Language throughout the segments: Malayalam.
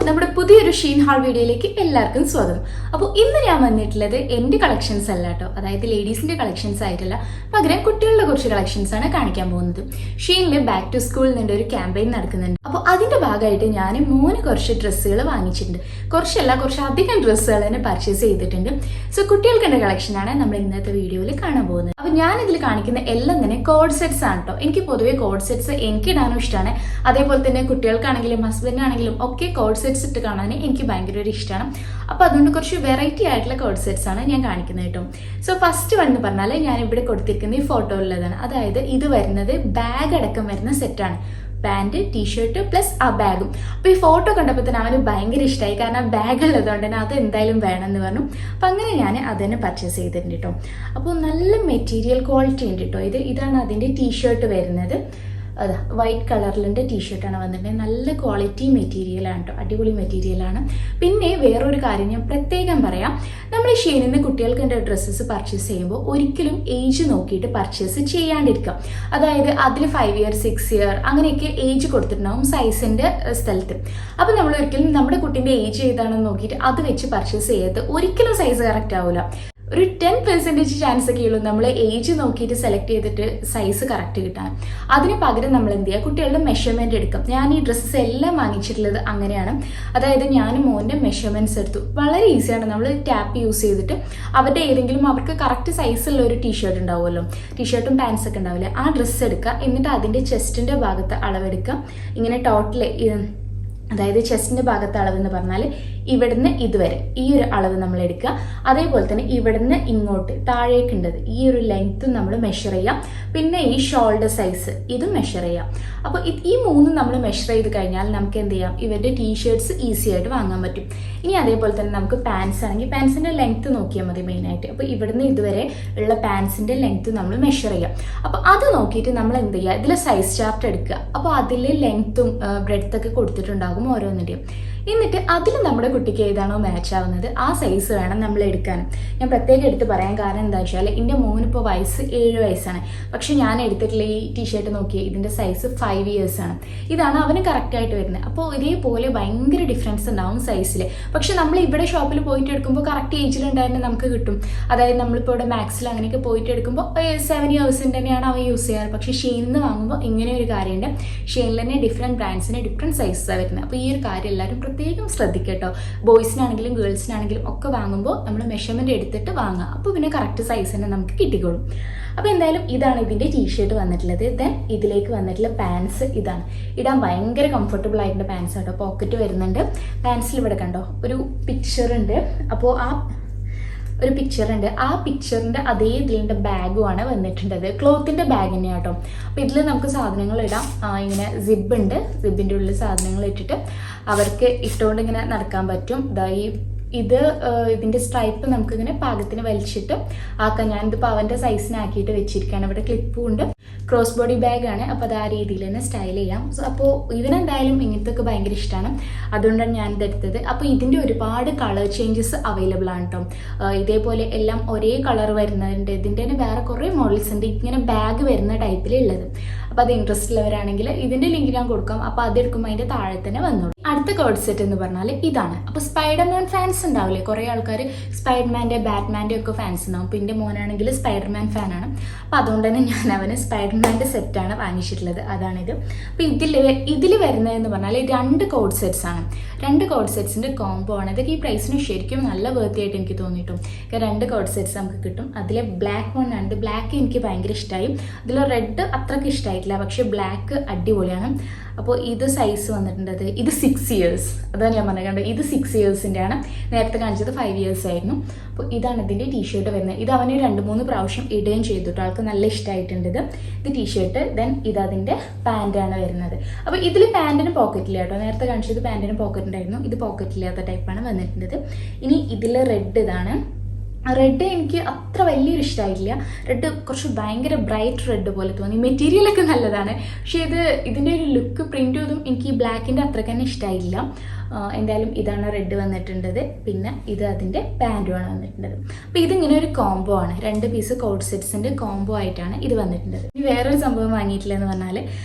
നമ്മുടെ പുതിയൊരു ഷീൻ ഹാൾ വീഡിയോയിലേക്ക് എല്ലാവർക്കും സ്വാഗതം. അപ്പോൾ ഇന്ന് ഞാൻ വന്നിട്ടുള്ളത് എൻ്റെ കളക്ഷൻസ് അല്ല കേട്ടോ, അതായത് ലേഡീസിൻ്റെ കളക്ഷൻസ് ആയിട്ടല്ല, പകരം കുട്ടികളുടെ കുറച്ച് കളക്ഷൻസ് ആണ് കാണിക്കാൻ പോകുന്നത്. ഷീനിൽ ബാക്ക് ടു സ്കൂളിൽ നിന്റെ ഒരു ക്യാമ്പയിൻ നടക്കുന്നുണ്ട്. അപ്പോൾ അതിൻ്റെ ഭാഗമായിട്ട് ഞാൻ കുറച്ച് ഡ്രസ്സുകൾ വാങ്ങിച്ചിട്ടുണ്ട്. കുറച്ച് അധികം ഡ്രസ്സുകൾ തന്നെ പർച്ചേസ് ചെയ്തിട്ടുണ്ട്. സോ കുട്ടികൾക്കുള്ള കളക്ഷനാണ് നമ്മൾ ഇന്നത്തെ വീഡിയോയിൽ കാണാൻ പോകുന്നത്. അപ്പോൾ ഞാനിതിൽ കാണിക്കുന്ന എല്ലാം തന്നെ കോഡ് സെറ്റ്സ് ആണ് കേട്ടോ. എനിക്ക് പൊതുവെ കോഡ് സെറ്റ്സ് എനിക്ക് ഇടാനും ഇഷ്ടമാണ്. അതേപോലെ തന്നെ കുട്ടികൾക്കാണെങ്കിലും ഹസ്ബൻഡിനാണെങ്കിലും ഒക്കെ കോഡ് സെറ്റ്സ് ഇട്ട് കാണാൻ എനിക്ക് ഭയങ്കര ഒരു ഇഷ്ടമാണ്. അപ്പോൾ അതുകൊണ്ട് കുറച്ച് വെറൈറ്റി ആയിട്ടുള്ള കോഡ് സെറ്റ്സ് ആണ് ഞാൻ കാണിക്കുന്നത് കേട്ടോ. സോ ഫസ്റ്റ് വൺ എന്ന് പറഞ്ഞാൽ ഞാൻ ഇവിടെ കൊടുത്തിരിക്കുന്ന ഈ ഫോട്ടോയിലുള്ളതാണ്. അതായത് ഇത് വരുന്നത് ബാഗ് അടക്കം വരുന്ന സെറ്റാണ്. പാൻറ്, ടീഷർട്ട് പ്ലസ് ആ ബാഗും. അപ്പോൾ ഈ ഫോട്ടോ കണ്ടപ്പോൾ തന്നെ അവന് ഭയങ്കര ഇഷ്ടമായി. കാരണം ബാഗ് ഉള്ളതുകൊണ്ട് തന്നെ അത് എന്തായാലും വേണമെന്ന് പറഞ്ഞു. അപ്പം അങ്ങനെ ഞാൻ അതന്നെ പർച്ചേസ് ചെയ്തിട്ടുണ്ട് കേട്ടോ. അപ്പോൾ നല്ല മെറ്റീരിയൽ ക്വാളിറ്റി ഉണ്ട് കേട്ടോ. ഇതാണ് അതിൻ്റെ ടീഷർട്ട് വരുന്നത്. അതാ വൈറ്റ് കളറിലിൻ്റെ ടീഷർട്ടാണ് വന്നിട്ടുണ്ടെങ്കിൽ നല്ല ക്വാളിറ്റി മെറ്റീരിയലാണ് കേട്ടോ, അടിപൊളി മെറ്റീരിയലാണ്. പിന്നെ വേറൊരു കാര്യം ഞാൻ പ്രത്യേകം പറയാം, നമ്മൾ ഈ ഷീനിൽ നിന്ന് കുട്ടികൾക്ക് ഡ്രസ്സസ് പർച്ചേസ് ചെയ്യുമ്പോൾ ഒരിക്കലും ഏജ് നോക്കിയിട്ട് പർച്ചേസ് ചെയ്യാണ്ടിരിക്കാം. അതായത് അതിൽ 5 ഇയർ 6 ഇയർ അങ്ങനെയൊക്കെ ഏജ് കൊടുത്തിട്ടുണ്ടാവും സൈസിൻ്റെ സ്ഥലത്ത്. അപ്പോൾ നമ്മൾ ഒരിക്കലും നമ്മുടെ കുട്ടീൻ്റെ ഏജ് ഏതാണെന്ന് നോക്കിയിട്ട് അത് വെച്ച് പർച്ചേസ് ചെയ്യരുത്. ഒരിക്കലും സൈസ് കറക്റ്റ് ആവില്ല. ഒരു 10% ചാൻസ് ഒക്കെ ഉള്ളൂ നമ്മൾ ഏജ് നോക്കിയിട്ട് സെലക്ട് ചെയ്തിട്ട് സൈസ് കറക്റ്റ് കിട്ടാൻ. അതിന് പകരം നമ്മൾ എന്ത് ചെയ്യുക, കുട്ടികളുടെ മെഷർമെൻറ്റ് എടുക്കും. ഞാൻ ഈ ഡ്രസ്സസ് എല്ലാം വാങ്ങിച്ചിട്ടുള്ളത് അങ്ങനെയാണ്. അതായത് ഞാൻ മോൻ്റെ മെഷർമെൻറ്റ്സ് എടുത്തു. വളരെ ഈസിയാണ്. നമ്മൾ ടാപ്പ് യൂസ് ചെയ്തിട്ട് അവരുടെ ഏതെങ്കിലും അവർക്ക് കറക്റ്റ് സൈസുള്ള ഒരു ടീഷർട്ട് ഉണ്ടാവുമല്ലോ, ടീഷർട്ടും പാൻസൊക്കെ ഉണ്ടാവില്ലേ, ആ ഡ്രസ്സ് എടുക്കുക. എന്നിട്ട് അതിൻ്റെ ചെസ്റ്റിൻ്റെ ഭാഗത്ത് അളവെടുക്കുക. ഇങ്ങനെ ടോട്ടൽ അതായത് ചെസ്റ്റിൻ്റെ ഭാഗത്തെ അളവെന്ന് പറഞ്ഞാൽ ഇവിടുന്ന് ഇതുവരെ ഈ ഒരു അളവ് നമ്മൾ എടുക്കുക. അതേപോലെ തന്നെ ഇവിടുന്ന് ഇങ്ങോട്ട് താഴേക്കുണ്ടത് ഈ ഒരു ലെങ്ത്തും നമ്മൾ മെഷർ ചെയ്യാം. പിന്നെ ഈ ഷോൾഡർ സൈസ് ഇതും മെഷർ ചെയ്യാം. അപ്പോൾ ഈ മൂന്നും നമ്മൾ മെഷർ ചെയ്ത് കഴിഞ്ഞാൽ നമുക്ക് എന്ത് ചെയ്യാം, ഇവരുടെ ടീഷർട്ട്സ് ഈസി ആയിട്ട് വാങ്ങാൻ പറ്റും. ഇനി അതേപോലെ തന്നെ നമുക്ക് പാൻസ് ആണെങ്കിൽ പാൻസിൻ്റെ ലെങ്ത്ത് നോക്കിയാൽ മതി മെയിനായിട്ട്. അപ്പോൾ ഇവിടുന്ന് ഇതുവരെ ഉള്ള പാൻസിൻ്റെ ലെങ്ത്ത് നമ്മൾ മെഷർ ചെയ്യാം. അപ്പോൾ അത് നോക്കിയിട്ട് നമ്മൾ എന്ത് ചെയ്യുക, ഇതിൽ സൈസ് ചാർട്ട് എടുക്കുക. അപ്പോൾ അതിൽ ലെങ്ത്തും ബ്രെഡ്ത്തൊക്കെ കൊടുത്തിട്ടുണ്ടാകും ഓരോന്നിൻ്റെയും. എന്നിട്ട് അതിൽ നമ്മുടെ കുട്ടിക്ക് ഏതാണോ മാച്ച് ആവുന്നത് ആ സൈസ് വേണം നമ്മൾ എടുക്കാൻ. ഞാൻ പ്രത്യേകം എടുത്ത് പറയാൻ കാരണം എന്താ വെച്ചാൽ എൻ്റെ മോനിപ്പോൾ വയസ്സ് 7 വയസ്സാണ്. പക്ഷെ ഞാൻ എടുത്തിട്ടുള്ള ഈ ടീഷർട്ട് നോക്കിയാൽ ഇതിൻ്റെ സൈസ് 5 ഇയേഴ്സ് ആണ്. ഇതാണ് അവന് കറക്റ്റായിട്ട് വരുന്നത്. അപ്പോൾ ഇതേപോലെ ഭയങ്കര ഡിഫറൻസ് ഉണ്ടാവും സൈസിൽ. പക്ഷെ നമ്മൾ ഇവിടെ ഷോപ്പിൽ പോയിട്ട് എടുക്കുമ്പോൾ കറക്റ്റ് ഏജിലുണ്ടായിരുന്നെ നമുക്ക് കിട്ടും. അതായത് നമ്മളിപ്പോൾ ഇവിടെ മാക്സിൽ അങ്ങനെയൊക്കെ പോയിട്ട് എടുക്കുമ്പോൾ 7 ഇയേഴ്സിൻ്റെ തന്നെയാണ് അവൻ യൂസ് ചെയ്യാറ്. പക്ഷേ ഷെയിനിൽ നിന്ന് വാങ്ങുമ്പോൾ ഇങ്ങനെ ഒരു കാര്യമുണ്ട്, ഷെയിനിൽ തന്നെ ഡിഫറെൻറ്റ് ബ്രാൻഡ്സിന് ഡിഫറെൻറ്റ് സൈസാണ് വരുന്നത്. അപ്പോൾ ഈ ഒരു കാര്യം എല്ലാവരും പ്രത്യേകം ശ്രദ്ധിക്കട്ടോ. ബോയ്സിനാണെങ്കിലും ഗേൾസിനാണെങ്കിലും ഒക്കെ വാങ്ങുമ്പോൾ നമ്മൾ മെഷർമെൻറ്റ് എടുത്തിട്ട് വാങ്ങുക. അപ്പോൾ പിന്നെ കറക്റ്റ് സൈസ് തന്നെ നമുക്ക് കിട്ടിക്കോളും. അപ്പോൾ എന്തായാലും ഇതാണ് ഇതിൻ്റെ ടീഷർട്ട് വന്നിട്ടുള്ളത്. ദെൻ ഇതിലേക്ക് വന്നിട്ടുള്ള പാൻസ് ഇതാണ്. ഇടാൻ ഭയങ്കര കംഫർട്ടബിൾ ആയിട്ടുള്ള പാൻസ് കേട്ടോ. പോക്കറ്റ് വരുന്നുണ്ട്. പാൻസിൽ ഇവിടെ കണ്ടോ ഒരു പിക്ചറുണ്ട്. അപ്പോൾ ഒരു പിക്ചറുണ്ട്. ആ പിക്ചറിൻ്റെ അതേ ഇതിൻ്റെ ബാഗുമാണ് വന്നിട്ടുണ്ടത്. ക്ലോത്തിൻ്റെ ബാഗ് തന്നെയാണ് കേട്ടോ. അപ്പോൾ ഇതിൽ നമുക്ക് സാധനങ്ങൾ ഇടാം. ഇങ്ങനെ സിബ് ഉണ്ട്. സിബിൻ്റെ ഉള്ളിൽ സാധനങ്ങൾ ഇട്ടിട്ട് അവർക്ക് ഇട്ടുകൊണ്ട് ഇങ്ങനെ നടക്കാൻ പറ്റും. ഇതിൻ്റെ സ്ട്രൈപ്പ് നമുക്കിങ്ങനെ പാകത്തിന് വലിച്ചിട്ട് ആക്കാം. ഞാനിതിപ്പോൾ അവൻ്റെ സൈസിനാക്കിയിട്ട് വെച്ചിരിക്കുകയാണ്. ഇവിടെ ക്ലിപ്പും ഉണ്ട്. ക്രോസ് ബോഡി ബാഗാണ്. അപ്പോൾ അത് ആ രീതിയിൽ തന്നെ സ്റ്റൈൽ ചെയ്യാം. സോ അപ്പോൾ ഇവനെന്തായാലും ഇങ്ങനത്തെ ഒക്കെ ഭയങ്കര ഇഷ്ടമാണ്. അതുകൊണ്ടാണ് ഞാനിത് എടുത്തത്. അപ്പോൾ ഇതിൻ്റെ ഒരുപാട് കളർ ചേഞ്ചസ് അവൈലബിൾ ആണ് കേട്ടോ. ഇതേപോലെ എല്ലാം ഒരേ കളർ വരുന്നതുണ്ട്. ഇതിൻ്റെ തന്നെ വേറെ കുറേ മോഡൽസ് ഉണ്ട് ഇങ്ങനെ ബാഗ് വരുന്ന ടൈപ്പിലുള്ളത്. അപ്പോൾ അത് ഇൻട്രസ്റ്റ് ഉള്ളവരാണെങ്കിൽ ഇതിൻ്റെ ലിങ്ക് ഞാൻ കൊടുക്കാം. അപ്പോൾ അതെടുക്കുമ്പോൾ അതിൻ്റെ താഴെ തന്നെ വന്നോളൂ. അടുത്ത കോഡ് സെറ്റ് എന്ന് പറഞ്ഞാൽ ഇതാണ്. അപ്പോൾ സ്പൈഡർമാൻ ഫാൻസ് ഉണ്ടാവില്ലേ, കുറേ ആൾക്കാർ സ്പൈഡർമാൻ്റെ ബാറ്റ്മാൻ്റെ ഒക്കെ ഫാൻസ് ഉണ്ടാവും. അപ്പോൾ എൻ്റെ മോനാണെങ്കിൽ സ്പൈഡർമാൻ ഫാനാണ്. അപ്പോൾ അതുകൊണ്ട് തന്നെ ഞാൻ അവന് സ്പൈഡർമാൻ്റെ സെറ്റാണ് വാങ്ങിച്ചിട്ടുള്ളത്. അതാണിത്. അപ്പോൾ ഇതിൽ വരുന്നതെന്ന് പറഞ്ഞാൽ 2 കോഡ് സെറ്റ്സ് ആണ്. 2 കോഡ് സെറ്റ്സിൻ്റെ കോംബോ ആണ്. ഇതൊക്കെ ഈ പ്രൈസിന് ശരിക്കും നല്ല വേർത്തി ആയിട്ട് എനിക്ക് തോന്നിയിട്ടും. 2 കോഡ് സെറ്റ്സ് നമുക്ക് കിട്ടും. അതിലെ ബ്ലാക്ക് വണ്ണുണ്ട്. ബ്ലാക്ക് എനിക്ക് ഭയങ്കര ഇഷ്ടമായി. അതിൽ റെഡ് അത്രയ്ക്ക് ഇഷ്ടമായിട്ടില്ല, പക്ഷേ ബ്ലാക്ക് അടിപൊളിയാണ്. അപ്പോൾ ഇത് സൈസ് വന്നിട്ടുണ്ടത് ഇത് 6 ഇയേഴ്സ്. അതാണ് ഞാൻ പറഞ്ഞത്. കണ്ടോ, ഇത് 6 ഇയേഴ്സിൻ്റെ ആണ്. നേരത്തെ കാണിച്ചത് 5 ഇയേഴ്സ് ആയിരുന്നു. അപ്പോൾ ഇതാണ് ഇതിൻ്റെ ടീഷർട്ട് വരുന്നത്. ഇത് അവന് 2-3 പ്രാവശ്യം ഇടുകയും ചെയ്തിട്ട് ആൾക്ക് നല്ല ഇഷ്ടമായിട്ടുണ്ട്. ഇത് ടീഷർട്ട്. ദെൻ ഇതിൻ്റെ പാൻറ്റാണ് വരുന്നത്. അപ്പോൾ ഇതിൽ പാൻറ്റിന് പോക്കറ്റില്ല കേട്ടോ. നേരത്തെ കാണിച്ചത് പാൻറ്റിന് പോക്കറ്റ് ഉണ്ടായിരുന്നു. ഇത് പോക്കറ്റില്ലാത്ത ടൈപ്പാണ് വന്നിട്ടുള്ളത്. ഇനി ഇതിൽ റെഡ് ഇതാണ്. റെഡ് എനിക്ക് അത്ര വലിയൊരു ഇഷ്ടമായിട്ടില്ല. റെഡ് കുറച്ച് ഭയങ്കര ബ്രൈറ്റ് റെഡ് പോലെ തോന്നി. മെറ്റീരിയലൊക്കെ നല്ലതാണ്, പക്ഷേ ഇതിൻ്റെ ഒരു ലുക്ക് പ്രിൻറ്റും ഇതും എനിക്ക് ഈ ബ്ലാക്കിൻ്റെ അത്രയ്ക്ക് തന്നെ ഇഷ്ടമായില്ല. എന്തായാലും ഇതാണ് റെഡ് വന്നിട്ടുള്ളത്. പിന്നെ ഇത് അതിൻ്റെ പാൻറ്റുമാണ് വന്നിട്ടുള്ളത്. അപ്പോൾ ഇതിങ്ങനെ ഒരു കോംബോ ആണ്. 2 പീസ് കോഡ് സെറ്റ്സിൻ്റെ കോംബോ ആയിട്ടാണ് ഇത് വന്നിട്ടുള്ളത്. ഇനി വേറൊരു സംഭവം വാങ്ങിയിട്ടില്ല എന്ന് പറഞ്ഞാൽ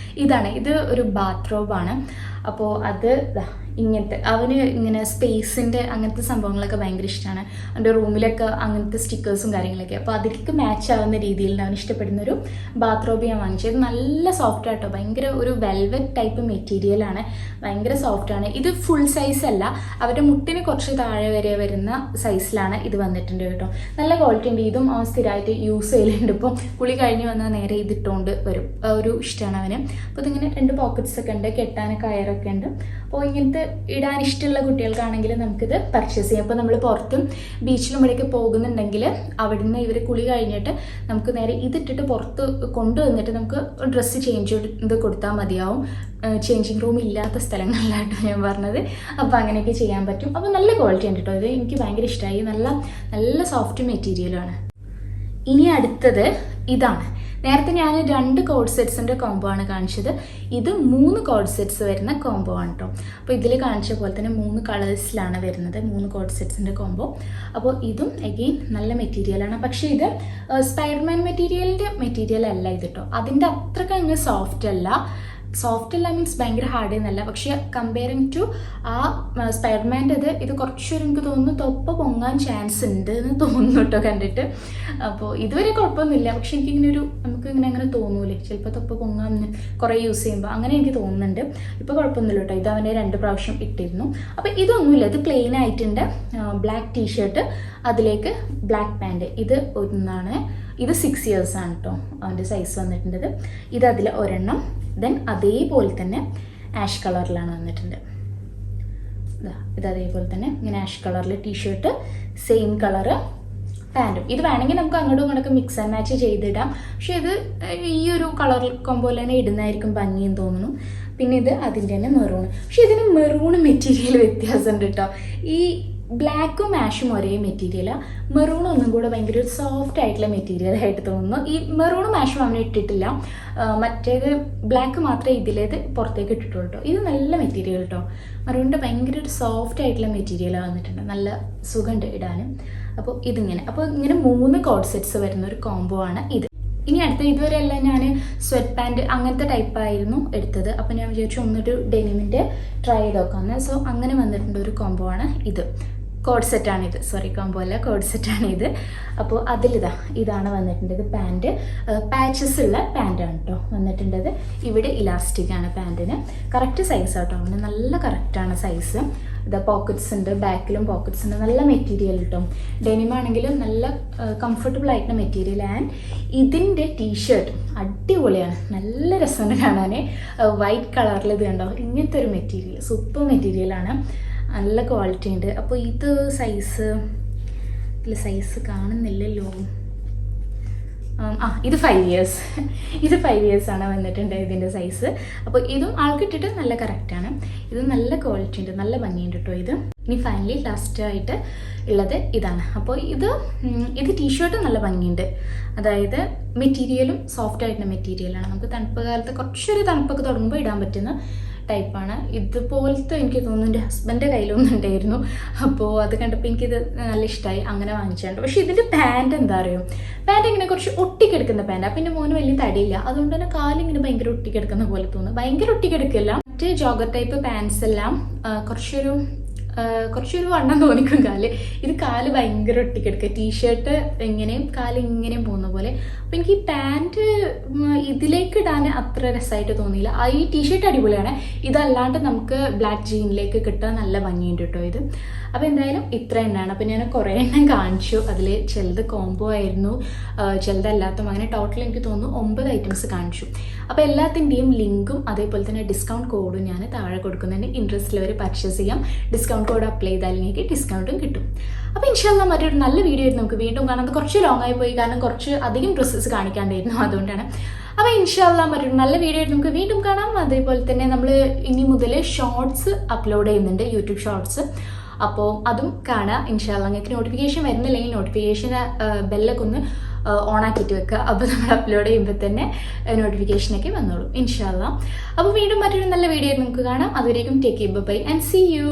ഇതാണ്. ഇത് ഒരു ബാത്ത് റോബാണ്. അപ്പോൾ അത് ഇങ്ങനത്തെ അവന് ഇങ്ങനെ സ്പേസിൻ്റെ അങ്ങനത്തെ സംഭവങ്ങളൊക്കെ ഭയങ്കര ഇഷ്ടമാണ്. അവൻ്റെ റൂമിലൊക്കെ അങ്ങനത്തെ സ്റ്റിക്കേഴ്സും കാര്യങ്ങളൊക്കെ. അപ്പോൾ അതിലേക്ക് മാച്ച് ആവുന്ന രീതിയിൽ അവന് ഇഷ്ടപ്പെടുന്നൊരു ബാത്റോബ് ഞാൻ വാങ്ങിച്ചത്. നല്ല സോഫ്റ്റ് ആട്ടോ, ഭയങ്കര ഒരു വെൽവെറ്റ് ടൈപ്പ് മെറ്റീരിയലാണ്, ഭയങ്കര സോഫ്റ്റാണ്. ഇത് ഫുൾ സൈസ് അല്ല, അവരുടെ മുട്ടിന് കുറച്ച് താഴെ വരെ വരുന്ന സൈസിലാണ് ഇത് വന്നിട്ടുണ്ട് കേട്ടോ. നല്ല ക്വാളിറ്റി ഉണ്ട്. ഇതും അവൻ സ്ഥിരമായിട്ട് യൂസ് ചെയ്യലുണ്ട്. ഇപ്പോൾ കുളി കഴിഞ്ഞ് വന്നാൽ നേരെ ഇതിട്ടുകൊണ്ട് വരും, ഒരു ഇഷ്ടമാണ് അവന്. അപ്പോൾ ഇതിങ്ങനെ 2 പോക്കറ്റ്സ് ഒക്കെ ഉണ്ട്, കെട്ടാൻ കയറൊക്കെ ഉണ്ട്. അപ്പോൾ ഇങ്ങനത്തെ ഇടാൻ ഇഷ്ടമുള്ള കുട്ടികൾക്കാണെങ്കിൽ നമുക്കിത് പർച്ചേസ് ചെയ്യാം. അപ്പോൾ നമ്മൾ പുറത്തും ബീച്ചിലും ഇവിടേക്ക് പോകുന്നുണ്ടെങ്കിൽ അവിടുന്ന് ഇവർ കുളി കഴിഞ്ഞിട്ട് നമുക്ക് നേരെ ഇതിട്ടിട്ട് പുറത്ത് കൊണ്ടുവന്നിട്ട് നമുക്ക് ഡ്രസ്സ് ചേഞ്ച് ചെയ്ത് കൊടുത്താൽ മതിയാവും. ചേഞ്ചിങ് റൂം ഇല്ലാത്ത സ്ഥലങ്ങളിലാട്ടോ ഞാൻ പറഞ്ഞത്. അപ്പോൾ അങ്ങനെയൊക്കെ ചെയ്യാൻ പറ്റും. അപ്പോൾ നല്ല ക്വാളിറ്റി ഉണ്ട് കേട്ടോ. ഇത് എനിക്ക് ഭയങ്കര ഇഷ്ടമായി. നല്ല സോഫ്റ്റ് മെറ്റീരിയലാണ്. ഇനി അടുത്തത് ഇതാണ്. നേരത്തെ ഞാൻ 2 കോഡ് സെറ്റ്സിൻ്റെ കോംബോ ആണ് കാണിച്ചത്. ഇത് 3 കോഡ് സെറ്റ്സ് വരുന്ന കോംബോ ആണ് കേട്ടോ. അപ്പോൾ ഇതിൽ കാണിച്ച പോലെ തന്നെ 3 കളേഴ്സിലാണ് വരുന്നത്, 3 കോഡ് സെറ്റ്സിൻ്റെ കോംബോ. അപ്പോൾ ഇതും എഗെയിൻ നല്ല മെറ്റീരിയലാണ്. പക്ഷേ ഇത് സ്പൈഡർമാൻ മെറ്റീരിയൽ അല്ല ഇത് കേട്ടോ. അതിൻ്റെ അത്രയ്ക്ക് അങ്ങ് സോഫ്റ്റ് അല്ല മീൻസ് ഭയങ്കര ഹാർഡ് എന്നല്ല. പക്ഷേ കമ്പയറിങ് ടു ആ സ്പൈഡർമാൻ്റെ ഇത് കുറച്ചൊരു എനിക്ക് തോന്നുന്നു തൊപ്പ പൊങ്ങാൻ ചാൻസ് ഉണ്ട് എന്ന് തോന്നുന്നു കേട്ടോ കണ്ടിട്ട്. അപ്പോൾ ഇതുവരെ കുഴപ്പമൊന്നുമില്ല. പക്ഷെ എനിക്കിങ്ങനെ നമുക്കിങ്ങനെ അങ്ങനെ തോന്നൂലേ, ചിലപ്പോൾ തൊപ്പ പൊങ്ങാൻ കുറേ യൂസ് ചെയ്യുമ്പോൾ അങ്ങനെ എനിക്ക് തോന്നുന്നുണ്ട്. ഇപ്പോൾ കുഴപ്പമൊന്നുമില്ല കേട്ടോ. ഇത് അവനെ 2 പ്രാവശ്യം ഇട്ടിരുന്നു. അപ്പോൾ ഇതൊന്നുമില്ല, ഇത് പ്ലെയിൻ ആയിട്ടുണ്ട്. ബ്ലാക്ക് ടീഷർട്ട്, അതിലേക്ക് ബ്ലാക്ക് പാൻറ്. ഇത് ഒന്നാണ്. ഇത് 6 years ആണ് കേട്ടോ അവൻ്റെ സൈസ് വന്നിട്ടുള്ളത്. ഇത് അതിൽ ഒരെണ്ണം. ദെൻ അതേപോലെ തന്നെ ആഷ് കളറിലാണ് വന്നിട്ടുണ്ട്. ഇത് അതേപോലെ തന്നെ ഇങ്ങനെ ആഷ് കളറിൽ ടീഷർട്ട്, സെയിം കളറ് പാൻറ്റും. ഇത് വേണമെങ്കിൽ നമുക്ക് അങ്ങോട്ടും ഇങ്ങോട്ടൊക്കെ മിക്സ് ആൻഡ് മാച്ച് ചെയ്തിടാം. പക്ഷേ ഇത് ഈ ഒരു കളർ കോംബോയിൽ തന്നെ ഇടുന്നതായിരിക്കും ഭംഗിയെന്ന് തോന്നുന്നു. പിന്നെ ഇത് അതിൻ്റെ തന്നെ മെറൂൺ. പക്ഷേ ഇതിന് മെറൂൺ മെറ്റീരിയൽ വ്യത്യാസമുണ്ട് കേട്ടോ. ഈ ബ്ലാക്കും ആഷും ഒരേ മെറ്റീരിയലാണ്. മെറൂൺ ഒന്നും കൂടെ ഭയങ്കര ഒരു സോഫ്റ്റ് ആയിട്ടുള്ള മെറ്റീരിയലായിട്ട് തോന്നുന്നു. ഈ മെറൂണും ആഷും അവനെ ഇട്ടിട്ടില്ല. മറ്റേത് ബ്ലാക്ക് മാത്രമേ ഇതിലേത് പുറത്തേക്ക് ഇട്ടിട്ടുള്ളൂ കേട്ടോ. ഇത് നല്ല മെറ്റീരിയൽ കേട്ടോ. മെറൂണിൻ്റെ ഭയങ്കര ഒരു സോഫ്റ്റ് ആയിട്ടുള്ള മെറ്റീരിയലാണ് വന്നിട്ടുണ്ട്. നല്ല സുഖമുണ്ട് ഇടാനും. അപ്പോൾ ഇതിങ്ങനെ. അപ്പോൾ ഇങ്ങനെ 3 കോഡ് സെറ്റ്സ് വരുന്ന ഒരു കോംബോ ആണ് ഇത്. ഇനി അടുത്ത ഇതുവരെയല്ല ഞാൻ സ്വെറ്റ് പാൻറ് അങ്ങനത്തെ ടൈപ്പായിരുന്നു എടുത്തത്. അപ്പോൾ ഞാൻ വിചാരിച്ചു ഒന്നൊരു ഡെനിമിൻ്റെ ട്രൈ ചെയ്ത് നോക്കാമെന്ന്. സോ അങ്ങനെ വന്നിട്ടുണ്ട് ഒരു കോംബോ ആണ് ഇത്. കോഡ് സെറ്റാണിത്, സോറി കോംബോ അല്ല, കോഡ് സെറ്റാണിത്. അപ്പോൾ ഇതാണ് വന്നിട്ടുണ്ട്. ഇത് പാൻറ് പാച്ചസ് ഉള്ള പാൻറ്റാണ് കേട്ടോ വന്നിട്ടുണ്ടത്. ഇവിടെ ഇലാസ്റ്റിക്കാണ് പാൻറ്റിന്. കറക്റ്റ് സൈസ് കേട്ടോ, അവന് നല്ല കറക്റ്റാണ് സൈസ്. പോക്കറ്റ്സ് ഉണ്ട്, ബാക്കിലും പോക്കറ്റ്സ് ഉണ്ട്. നല്ല മെറ്റീരിയൽ കിട്ടും. ഡെനിമാണെങ്കിലും നല്ല കംഫർട്ടബിൾ ആയിട്ടുള്ള മെറ്റീരിയൽ. ആൻഡ് ഇതിൻ്റെ ടീഷർട്ട് അടിപൊളിയാണ്, നല്ല രസമുണ്ട് കാണാൻ. വൈറ്റ് കളറിൽ ഇത് കണ്ടോ, ഇങ്ങനത്തെ ഒരു മെറ്റീരിയൽ സൂപ്പർ മെറ്റീരിയലാണ്, നല്ല ക്വാളിറ്റി ഉണ്ട്. അപ്പോൾ ഇത് സൈസ് കാണുന്നില്ലല്ലോ. ഇത് 5 years. ഇത് 5 years ആണ് വന്നിട്ടുണ്ട് ഇതിൻ്റെ സൈസ്. അപ്പോൾ ഇതും ആൾക്കിട്ടിട്ട് നല്ല കറക്റ്റാണ്. ഇത് നല്ല ക്വാളിറ്റി ഉണ്ട്, നല്ല ഭംഗിയുണ്ട് കേട്ടോ ഇത്. ഇനി ഫൈനലി ലാസ്റ്റായിട്ട് ഉള്ളത് ഇതാണ്. അപ്പോൾ ഇത് ടീഷർട്ട് നല്ല ഭംഗിയുണ്ട്. അതായത് മെറ്റീരിയലും സോഫ്റ്റ് ആയിട്ടുള്ള മെറ്റീരിയലാണ്. നമുക്ക് തണുപ്പ് കാലത്ത് കുറച്ചൊരു തണുപ്പൊക്കെ തുടങ്ങുമ്പോൾ ഇടാൻ പറ്റുന്ന ടൈപ്പാണ്. ഇതുപോലത്തെ എനിക്ക് തോന്നുന്നു എൻ്റെ ഹസ്ബൻഡിൻ്റെ കയ്യിലൊന്നുണ്ടായിരുന്നു. അപ്പോൾ അത് കണ്ടപ്പോൾ എനിക്കിത് നല്ല ഇഷ്ടമായി, അങ്ങനെ വാങ്ങിച്ചിട്ടുണ്ട്. പക്ഷേ ഇതിൻ്റെ പാൻറ് എന്താ അറിയോ, പാൻറ് ഇങ്ങനെ കുറച്ച് ഒട്ടിക്കെടുക്കുന്ന പാൻറ്. അപ്പം എൻ്റെ മോന് വലിയ തടിയില്ല, അതുകൊണ്ട് തന്നെ കാലിങ്ങനെ ഭയങ്കര ഒട്ടിക്കെടുക്കുന്ന പോലെ തോന്നുന്നു. ഭയങ്കര ഒട്ടിക്കെടുക്കില്ല. മറ്റ് ജോഗർ ടൈപ്പ് പാൻസ് എല്ലാം കുറച്ചൊരു വണ്ണം തോന്നിക്കും കാല്. ഇത് കാല് ഭയങ്കര ഒട്ടിക്കെടുക്കുക. ടീഷർട്ട് എങ്ങനെയും കാല് ഇങ്ങനെയും പോകുന്ന പോലെ. അപ്പം എനിക്ക് ഈ പാൻറ് ഇതിലേക്ക് ഇടാൻ അത്ര രസമായിട്ട് തോന്നിയില്ല. ഈ ടീഷർട്ട് അടിപൊളിയാണ്. ഇതല്ലാണ്ട് നമുക്ക് ബ്ലാക്ക് ജീനിലേക്ക് കിട്ടാൻ നല്ല ഭംഗിയുണ്ട് കേട്ടോ ഇത്. അപ്പോൾ എന്തായാലും ഇത്ര എണ്ണമാണ്. അപ്പോൾ ഞാൻ കുറേ എണ്ണം കാണിച്ചു. അതിൽ ചിലത് കോംബോ ആയിരുന്നു, ചിലതല്ലാത്തും. അങ്ങനെ ടോട്ടൽ എനിക്ക് തോന്നുന്നു 9 items കാണിച്ചു. അപ്പോൾ എല്ലാത്തിൻ്റെയും ലിങ്കും അതേപോലെ തന്നെ ഡിസ്കൗണ്ട് കോഡും ഞാൻ താഴെ കൊടുക്കുന്നുണ്ട്. ഇൻട്രസ്റ്റ് ഉള്ളവർ പർച്ചേസ് ചെയ്യാം. ഡിസ്കൗണ്ട് കോഡ് അപ്ലൈ ചെയ്താൽ നിങ്ങൾക്ക് ഡിസ്കൗണ്ടും കിട്ടും. അപ്പോൾ ഇൻഷാല്ലാ മറ്റൊരു നല്ല വീഡിയോ ആയിട്ട് നമുക്ക് വീണ്ടും കാണാം. അത് കുറച്ച് ലോങ് ആയി പോയി, കാരണം കുറച്ച് അധികം ഡ്രസ്സസ് കാണിക്കാണ്ടായിരുന്നു, അതുകൊണ്ടാണ്. അപ്പോൾ ഇൻഷാല്ലാ മറ്റൊരു നല്ല വീഡിയോ ആയിട്ട് നമുക്ക് വീണ്ടും കാണാം. അതേപോലെ തന്നെ നമ്മൾ ഇനി മുതൽ ഷോർട്സ് അപ്ലോഡ് ചെയ്യുന്നുണ്ട്, യൂട്യൂബ് ഷോർട്സ്. അപ്പോൾ അതും കാണാം ഇൻഷാല്ലാ. നിങ്ങൾക്ക് നോട്ടിഫിക്കേഷൻ വരുന്നില്ലെങ്കിൽ നോട്ടിഫിക്കേഷൻ ബെല്ലൊക്കെ ഒന്ന് ഓണാക്കിയിട്ട് വെക്കുക. അപ്പോൾ നമ്മൾ അപ്ലോഡ് ചെയ്യുമ്പോൾ തന്നെ നോട്ടിഫിക്കേഷനൊക്കെ വന്നോളും ഇൻഷാല്ലാ. അപ്പോൾ വീണ്ടും മറ്റൊരു നല്ല വീഡിയോ നമുക്ക് കാണാം. അതുവരേക്കും take care, bye and see U.